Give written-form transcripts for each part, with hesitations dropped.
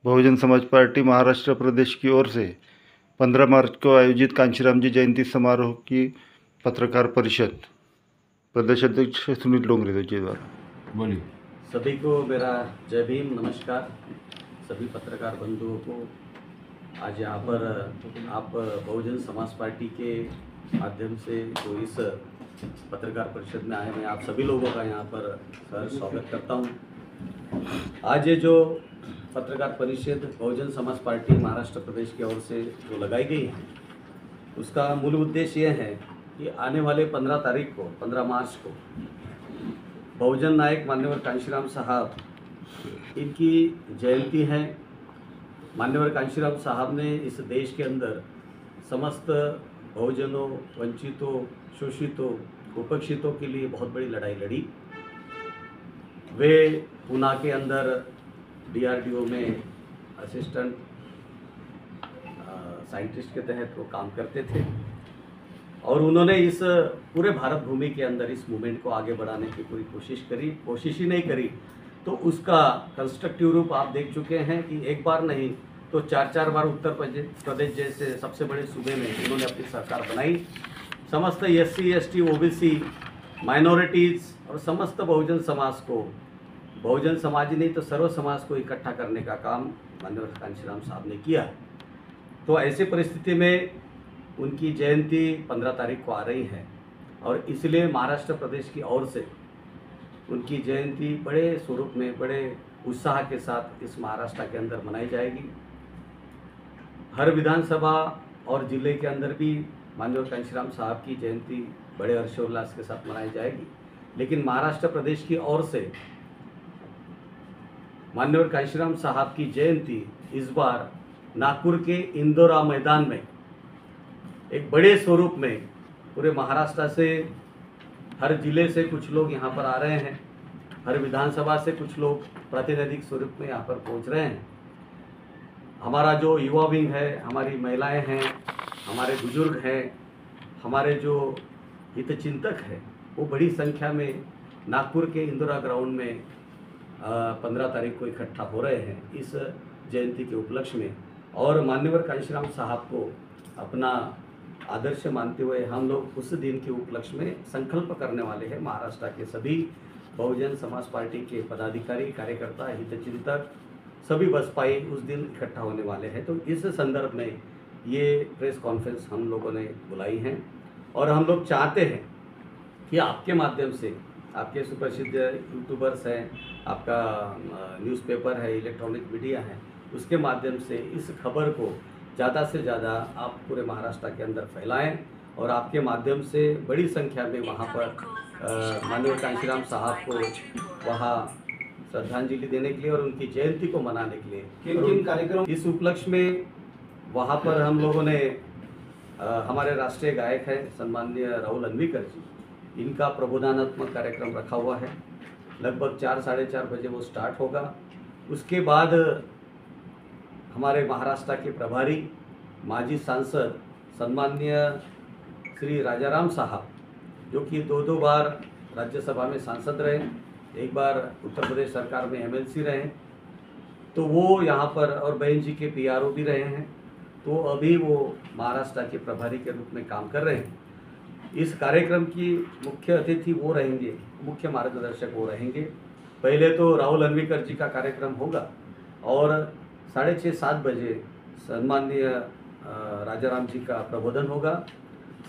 Bahujan Samaj party Maharashtra प्रदेश की ओर से 15 मार्च को आयोजित कांशीराम जी जयंती समारोह की पत्रकार परिषद प्रदेश अध्यक्ष सुनील डोंगरे जी द्वारा। बोलिए। सभी को मेरा जय भीम, नमस्कार। सभी पत्रकार बंधुओं को आज यहाँ पर आप बहुजन समाज पार्टी के माध्यम से जो इस पत्रकार परिषद में आए, मैं आप सभी लोगों का यहाँ पर सहर्ष स्वागत करता हूँ। आज ये जो पत्रकार परिषद बहुजन समाज पार्टी महाराष्ट्र प्रदेश की ओर से जो लगाई गई है, उसका मूल उद्देश्य ये है कि आने वाले 15 तारीख को, 15 मार्च को बहुजन नायक मान्यवर कांशीराम साहब, इनकी जयंती है। मान्यवर कांशीराम साहब ने इस देश के अंदर समस्त बहुजनों, वंचितों, शोषितों, उपेक्षितों के लिए बहुत बड़ी लड़ाई लड़ी। वे पूना के अंदर DRDO में असिस्टेंट साइंटिस्ट के तहत वो काम करते थे और उन्होंने इस पूरे भारत भूमि के अंदर इस मूवमेंट को आगे बढ़ाने की पूरी कोशिश ही नहीं करी। तो उसका कंस्ट्रक्टिव रूप आप देख चुके हैं कि एक बार नहीं तो 4 बार उत्तर प्रदेश जैसे सबसे बड़े सूबे में उन्होंने अपनी सरकार बनाई। समस्त SC ST OBC माइनॉरिटीज़ और समस्त बहुजन समाज को, बहुजन समाज ही नहीं तो सर्व समाज को इकट्ठा करने का काम माननीय कांशीराम साहब ने किया। तो ऐसी परिस्थिति में उनकी जयंती 15 तारीख को आ रही है और इसलिए महाराष्ट्र प्रदेश की ओर से उनकी जयंती बड़े स्वरूप में, बड़े उत्साह के साथ इस महाराष्ट्र के अंदर मनाई जाएगी। हर विधानसभा और जिले के अंदर भी माननीय कांशीराम साहब की जयंती बड़े हर्षोल्लास के साथ मनाई जाएगी। लेकिन महाराष्ट्र प्रदेश की ओर से मान्यवर कांशीराम साहब की जयंती इस बार नागपुर के इंदोरा मैदान में एक बड़े स्वरूप में पूरे महाराष्ट्र से, हर जिले से कुछ लोग यहाँ पर आ रहे हैं, हर विधानसभा से कुछ लोग प्रातिनिधिक स्वरूप में यहाँ पर पहुँच रहे हैं। हमारा जो युवा विंग है, हमारी महिलाएं हैं, हमारे बुजुर्ग हैं, हमारे जो हितचिंतक हैं, वो बड़ी संख्या में नागपुर के इंदोरा ग्राउंड में 15 तारीख को इकट्ठा हो रहे हैं इस जयंती के उपलक्ष्य में। और मान्यवर कांशीराम साहब को अपना आदर्श मानते हुए हम लोग उस दिन के उपलक्ष्य में संकल्प करने वाले हैं। महाराष्ट्र के सभी बहुजन समाज पार्टी के पदाधिकारी, कार्यकर्ता, हितचिंतक सभी बसपाई उस दिन इकट्ठा होने वाले हैं। तो इस संदर्भ में ये प्रेस कॉन्फ्रेंस हम लोगों ने बुलाई है और हम लोग चाहते हैं कि आपके माध्यम से, आपके सुप्रसिद्ध यूट्यूबर्स हैं, आपका न्यूज़पेपर है, इलेक्ट्रॉनिक मीडिया है, उसके माध्यम से इस खबर को ज़्यादा से ज़्यादा आप पूरे महाराष्ट्र के अंदर फैलाएं और आपके माध्यम से बड़ी संख्या में वहाँ पर माननीय कांशीराम साहब को वहाँ श्रद्धांजलि देने के लिए और उनकी जयंती को मनाने के लिए किन कार्यक्रम, इस उपलक्ष्य में वहाँ पर हम लोगों ने हमारे राष्ट्रीय गायक हैं सम्माननीय राहुल अन्वीकर जी, इनका प्रबोधनात्मक कार्यक्रम रखा हुआ है। लगभग 4 साढ़े 4 बजे वो स्टार्ट होगा। उसके बाद हमारे महाराष्ट्र के प्रभारी माजी सांसद सम्माननीय श्री राजाराम साहब, जो कि 2 बार राज्यसभा में सांसद रहे, एक बार उत्तर प्रदेश सरकार में MLC रहे, तो वो यहाँ पर, और बहन जी के PRO भी रहे हैं, तो अभी वो महाराष्ट्र के प्रभारी के रूप में काम कर रहे हैं। इस कार्यक्रम की मुख्य अतिथि वो रहेंगे, मुख्य मार्गदर्शक वो रहेंगे। पहले तो राहुल अन्वीकर जी का कार्यक्रम होगा और 6:30-7 बजे सम्माननीय राजाराम जी का प्रबोधन होगा।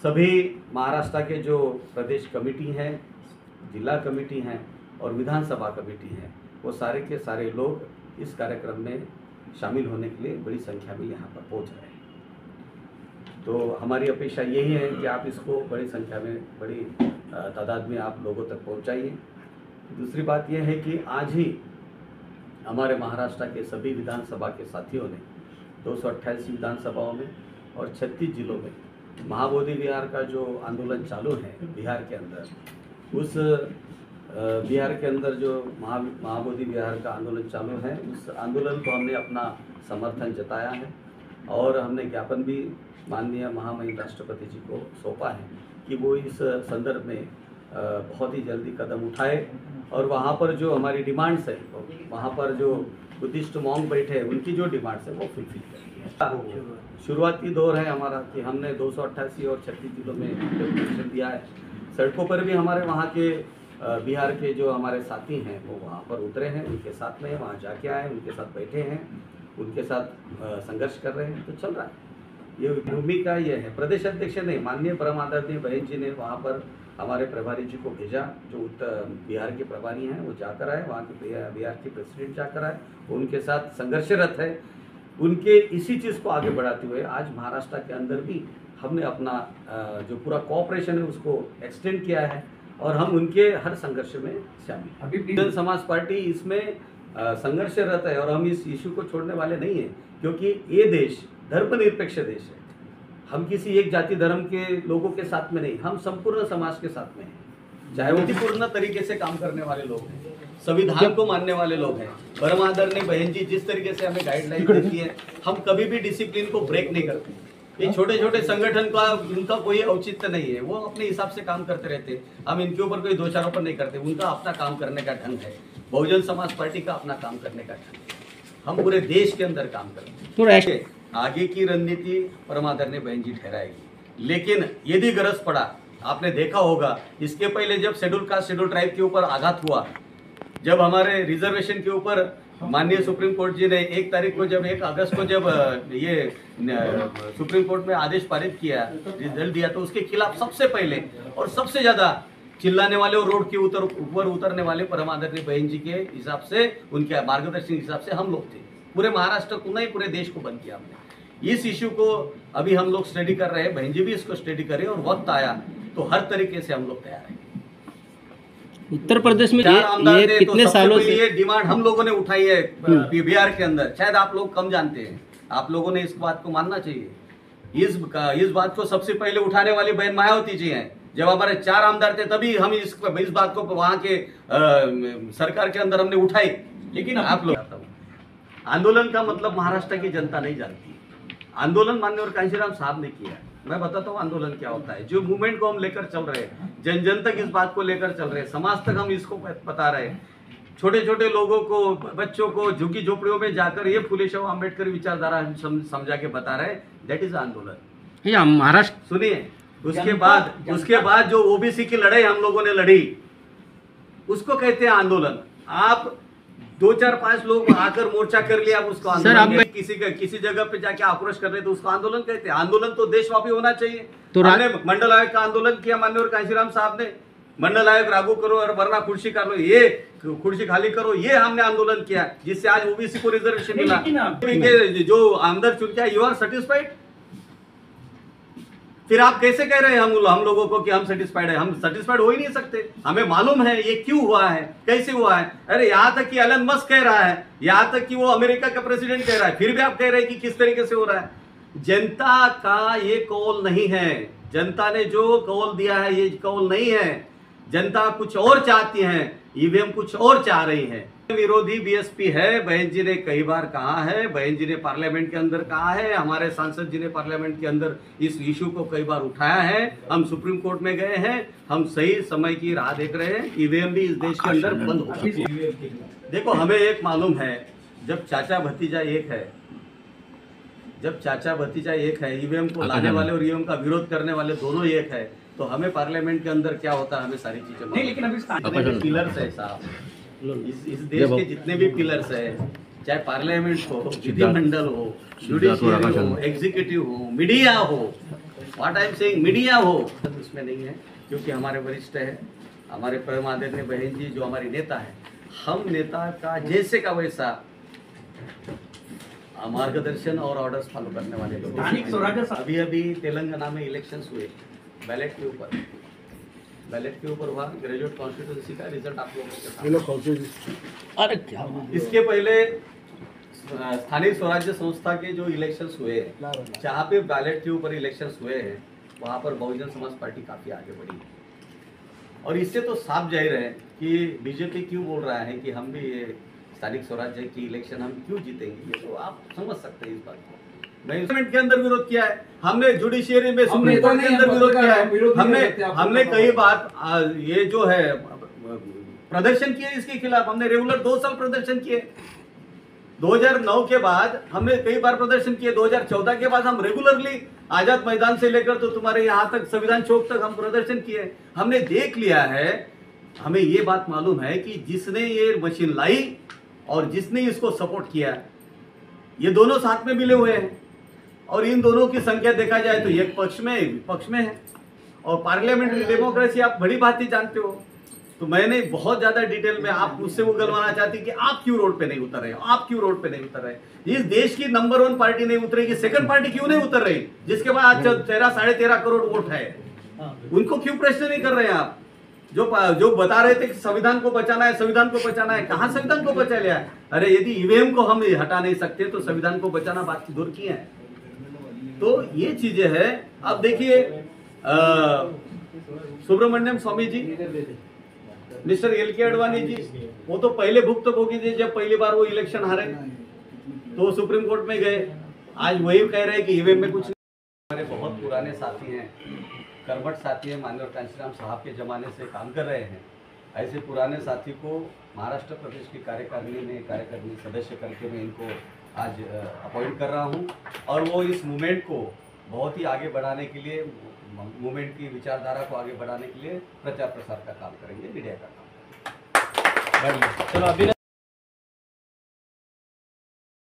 सभी महाराष्ट्र के जो प्रदेश कमेटी हैं, जिला कमेटी हैं और विधानसभा कमेटी हैं, वो सारे के सारे लोग इस कार्यक्रम में शामिल होने के लिए बड़ी संख्या में यहाँ पर पहुँच रहे हैं। तो हमारी अपेक्षा यही है कि आप इसको बड़ी संख्या में, बड़ी तादाद में आप लोगों तक पहुँचाइए। दूसरी बात यह है कि आज ही हमारे महाराष्ट्र के सभी विधानसभा के साथियों ने 228 विधानसभाओं में और 36 जिलों में महाबोधि विहार का जो आंदोलन चालू है बिहार के अंदर, उस बिहार के अंदर जो महाबोधि विहार का आंदोलन चालू है, उस आंदोलन को हमने अपना समर्थन जताया है और हमने ज्ञापन भी माननीय महामहिम राष्ट्रपति जी को सौंपा है कि वो इस संदर्भ में बहुत ही जल्दी कदम उठाए और वहाँ पर जो हमारी डिमांड्स है, वहाँ पर जो बुद्धिस्ट मॉन्क बैठे हैं, उनकी जो डिमांड्स है वो फुलफिल करेंगे। शुरुआती दौर है हमारा कि हमने 288 और 36 जिलों में डेमोन्स्ट्रेशन दिया है। सड़कों पर भी हमारे वहाँ के बिहार के जो हमारे साथी हैं वो वहाँ पर उतरे हैं, उनके साथ में वहाँ जाके आए, उनके साथ बैठे हैं, उनके साथ संघर्ष कर रहे हैं, तो चल रहा है। ये भूमिका ये है। प्रदेश अध्यक्ष ने माननीय परम आदरणीय बहन जी ने वहाँ पर हमारे प्रभारी जी को भेजा, जो उत्तर बिहार के प्रभारी हैं वो जाकर आए, वहाँ के बिहार के प्रेसिडेंट जाकर आए, उनके साथ संघर्षरत है। उनके इसी चीज़ को आगे बढ़ाते हुए आज महाराष्ट्र के अंदर भी हमने अपना जो पूरा कोऑपरेशन है उसको एक्सटेंड किया है और हम उनके हर संघर्ष में शामिल। अभी बहुजन समाज पार्टी इसमें संघर्षरत है और हम इस इशू को छोड़ने वाले नहीं हैं, क्योंकि ये देश धर्मनिरपेक्ष देश है। हम किसी एक जाति धर्म के लोगों के साथ में नहीं, हम संपूर्ण समाज के साथ में हैं। चाहे वो पूर्ण तरीके से काम करने वाले लोग हैं, संविधान को मानने वाले लोग हैं। परम आदरणीय बहन जी जिस तरीके से हमें गाइडलाइन देती है, हम कभी भी डिसिप्लिन को ब्रेक नहीं करते। ये छोटे छोटे संगठन का उनका कोई औचित्य नहीं है, वो अपने हिसाब से काम करते रहते हैं। हम इनके ऊपर कोई दोषारोपण नहीं करते, उनका अपना काम करने का ढंग है। बहुजन समाज पार्टी का अपना काम करने का ढंग है। हम पूरे देश के अंदर काम करते हैं। आगे की रणनीति परम आदरणीय बहन जी ठहराएगी, लेकिन यदि गरज पड़ा, आपने देखा होगा इसके पहले जब शेड्यूल कास्ट शेड्यूल ट्राइब के ऊपर आघात हुआ, जब हमारे रिजर्वेशन के ऊपर माननीय सुप्रीम कोर्ट जी ने 1 तारीख को जब 1 अगस्त को जब ये सुप्रीम कोर्ट में आदेश पारित किया, रिजल्ट दिया, तो उसके खिलाफ सबसे पहले और सबसे ज्यादा चिल्लाने वाले और रोड के ऊपर उतरने वाले परम आदरणीय बहन जी के हिसाब से, उनके मार्गदर्शन के हिसाब से हम लोग थे। पूरे महाराष्ट्र को नहीं, पूरे देश को बंद किया हमने। इस इश्यू को अभी हम लोग स्टडी कर रहे हैं, बहन जी भी इसको स्टडी करें और वक्त आया तो हर तरीके से हम लोग तैयार हैं। उत्तर प्रदेश में ये कितने सालों से ये डिमांड हम लोगों ने उठाई है बिहार के अंदर, शायद आप लोग कम जानते हैं। आप लोगों ने इस बात को मानना चाहिए। इस बात को सबसे पहले उठाने वाली बहन मायावती जी हैं। जब हमारे 4 आमदार थे तभी हम इस बात को वहां के सरकार के अंदर हमने उठाई। लेकिन आप लोग, आंदोलन का मतलब महाराष्ट्र की जनता नहीं जानती। आंदोलन माननीय कांशीराम साहब ने किया। मैं बताता हूँ आंदोलन क्या होता है। जो मूवमेंट को हम लेकर चल रहे हैं, जन जन तक इस बात को लेकर चल रहे हैं, समाज तक हम इसको बता रहे हैं। छोटे छोटे लोगों को, बच्चों को झुग्गी झोपड़ियों में जाकर ये फुले शाह अम्बेडकर विचारधारा हम समझा के बता रहे हैं। दैट इज आंदोलन। महाराष्ट्र सुनिए, उसके बाद जो ओबीसी की लड़ाई हम लोगों ने लड़ी, उसको कहते हैं आंदोलन। आप 2-4-5 लोग आकर मोर्चा कर लिया, उसको आंदोलन। किसी जगह पे जाके आक्रोश कर रहे तो उसको आंदोलन कहते हैं। आंदोलन तो देशव्यापी होना चाहिए। तो हमने मंडल आयोग का आंदोलन किया, माननीय कांशीराम साहब ने मंडल आयोग लागू करो और वरना कुर्सी कर लो, ये कुर्सी खाली करो, ये हमने आंदोलन किया, जिससे आज ओबीसी को रिजर्वेशन मिला। जो आमदार चुन किया, यू आर सेटिस्फाइड? फिर आप कैसे कह रहे हैं हम लोगों को कि हम सेटिस्फाइड है? हम सेटिस्फाइड हो ही नहीं सकते। हमें मालूम है ये क्यों हुआ है, कैसे हुआ है। अरे यहाँ तक कि एलन मस्क कह रहा है, यहाँ तक कि वो अमेरिका का प्रेसिडेंट कह रहा है, फिर भी आप कह रहे हैं कि किस तरीके से हो रहा है। जनता का ये कौल नहीं है। जनता ने जो कौल दिया है ये कौल नहीं है। जनता कुछ और चाहती है, ईवीएम कुछ और चाह रही है। विरोधी बीएसपी है, बहन जी ने कई बार कहा है, बहन जी ने पार्लियामेंट के अंदर कहा है, हमारे सांसद जी ने पार्लियामेंट के अंदर इस इशू को कई बार उठाया है। हम सुप्रीम कोर्ट में गए हैं, हम सही समय की राह देख रहे हैं। ईवीएम भी इस देश के अंदर बंद होगा। देखो, हमें एक मालूम है, जब चाचा भतीजा एक है, ईवीएम को लाने वाले और ईवीएम का विरोध करने वाले दोनों एक है, तो हमें पार्लियामेंट के अंदर क्या होता है हमें सारी चीजें नहीं। लेकिन अभी पिलर्स है साहब, इस देश के जितने भी पिलर्स है, चाहे पार्लियामेंट हो, विधिमंडल हो, जुडिशियरी हो, एग्जीक्यूटिव हो, मीडिया हो, what I am saying, media हो, उसमें नहीं है। क्योंकि हमारे वरिष्ठ है, हमारे परम आदरणीय बहन जी जो हमारी नेता है, हम नेता का जैसे का वैसा मार्गदर्शन और ऑर्डर्स फॉलो करने वाले लोग। अभी तेलंगाना में इलेक्शंस हुए, बैलेट के ऊपर हुआ। ग्रेजुएट कॉन्स्टिट्यूंसी का रिजल्ट आप लोगों के सामने। अरे क्या, इसके पहले स्थानीय स्वराज्य संस्था के जो इलेक्शंस हुए, जहाँ पे बैलेट के ऊपर इलेक्शंस हुए हैं, वहाँ पर बहुजन समाज पार्टी काफी आगे बढ़ी। और इससे तो साफ जाहिर है कि बीजेपी क्यों बोल रहा है कि हम भी ये स्थानिक स्वराज्य की इलेक्शन हम क्यों जीतेंगे, ये तो आप समझ सकते हैं इस बात को। पार्लियामेंट के अंदर विरोध किया है हमने, जुडिशियरी में, सुप्रीम कोर्ट के अंदर विरोध किया है हमने कई बार। ये जो है प्रदर्शन किए इसके खिलाफ, हमने रेगुलर 2 साल प्रदर्शन किए। 2009 के बाद हमने कई बार प्रदर्शन किए, 2014 के बाद हम रेगुलरली आजाद मैदान से लेकर तो तुम्हारे यहाँ तक संविधान चौक तक हम प्रदर्शन किए। हमने देख लिया है, हमें ये बात मालूम है कि जिसने ये मशीन लाई और जिसने इसको सपोर्ट किया, ये दोनों साथ में मिले हुए हैं और इन दोनों की संख्या देखा जाए तो एक पक्ष में विपक्ष में है। और पार्लियामेंट्री डेमोक्रेसी आप बड़ी बात ही जानते हो, तो मैंने बहुत ज्यादा डिटेल में आप मुझसे उगलवाना चाहती कि आप क्यों रोड पे नहीं उतर रहे हो, आप क्यों रोड पे नहीं उतर रहे। इस देश की नंबर 1 पार्टी नहीं उतरेगी, सेकंड पार्टी क्यों नहीं उतर रही, जिसके पास 13-13.5 करोड़ वोट है, उनको क्यों प्रश्न नहीं कर रहे हैं आप। जो बता रहे थे कि संविधान को बचाना है, संविधान को बचाना है, कहां संविधान को बचा लिया है। अरे यदि ईवीएम को हम हटा नहीं सकते तो संविधान को बचाना बात दूर की है। तो ये चीजें हैं। अब देखिए सुब्रमण्यम स्वामी जी, मिस्टर एल.के. अडवाणी जी, वो तो पहले भुक्तभोगी थे जब पहली बार वो इलेक्शन हारे तो सुप्रीम कोर्ट में गए। आज वही कह रहे हैं कि ईवीएम में कुछ नहीं। हमारे बहुत पुराने साथी हैं, कर्मठ साथी हैं, माननीय कांशीराम साहब के ज़माने से काम कर रहे हैं। ऐसे पुराने साथी को महाराष्ट्र प्रदेश की कार्यकारिणी सदस्य करके मैं इनको आज अपॉइंट कर रहा हूं और वो इस मूवमेंट को बहुत ही आगे बढ़ाने के लिए, मूवमेंट की विचारधारा को आगे बढ़ाने के लिए प्रचार प्रसार का काम करेंगे, मीडिया का काम करेंगे। चलो अभी